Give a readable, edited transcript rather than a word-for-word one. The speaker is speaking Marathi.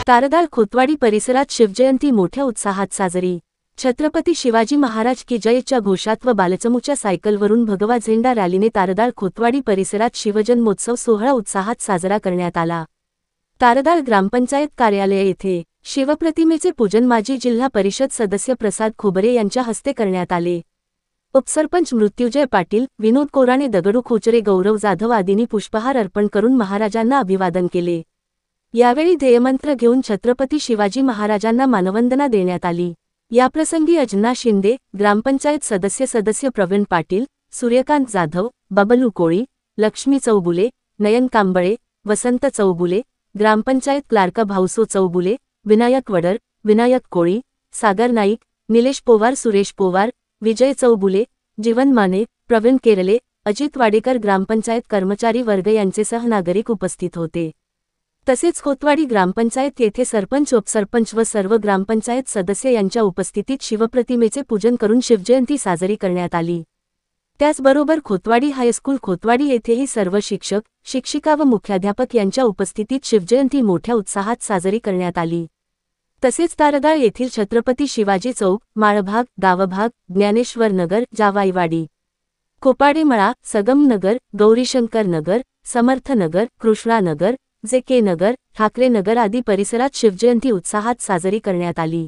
तारदाळ खोतवाडी परिसरात शिवजयंती मोठ्या उत्साहात साजरी। छत्रपती शिवाजी महाराज की जयच्या घोषात व बालचमूच्या सायकलवरून भगवा झेंडा रॅलीने तारदाळ खोतवाडी परिसरात शिवजन्मोत्सव सोहळा उत्साहात साजरा करण्यात आला। तारदाळ ग्रामपंचायत कार्यालय येथे शिवप्रतिमेचे पूजन माजी जिल्हा परिषद सदस्य प्रसाद खोबरे यांच्या हस्ते करण्यात आले। उपसरपंच मृत्युंजय पाटील, विनोद कोराणे, दगडू खोचरे, गौरव जाधव आदींनी पुष्पहार अर्पण करून महाराजांना अभिवादन केले। यावेळी ध्येयमंत्र घेऊन छत्रपती शिवाजी महाराजांना मानवंदना देण्यात आली। याप्रसंगी अजना शिंदे, ग्रामपंचायत सदस्य प्रवीण पाटील, सूर्यकांत जाधव, बबलू कोळी, लक्ष्मी चौगुले, नयन कांबळे, वसंत चौगुले, ग्रामपंचायत क्लार्क भाऊसो चौगुले, विनायक वडर, विनायक कोळी, सागर नाईक, निलेश पोवार, सुरेश पोवार, विजय चौगुले, जीवन माने, प्रवीण केरले, अजित वाडेकर, ग्रामपंचायत कर्मचारी वर्ग यांचेसह नागरिक उपस्थित होते। तसेच खोतवाडी ग्रामपंचायत येथे सरपंच, उपसरपंच व सर्व ग्रामपंचायत सदस्य यांच्या उपस्थितीत शिवप्रतिमेचे पूजन करून शिवजयंती साजरी करण्यात आली। त्याचबरोबर खोतवाडी हायस्कूल खोतवाडी येथेही सर्व शिक्षक, शिक्षिका व मुख्याध्यापक यांच्या उपस्थितीत शिवजयंती मोठ्या उत्साहात साजरी करण्यात आली। तसेच तारदाळ येथील छत्रपती शिवाजी चौक, माळभाग, गावभाग, ज्ञानेश्वर नगर, जावाईवाडी, कोपाडेमळा, सगम नगर, गौरीशंकर नगर, समर्थ नगर, कृष्णा नगर, जे के नगर, ठाकरे नगर आदी परिसरात शिवजयंती उत्साहात साजरी करण्यात आली।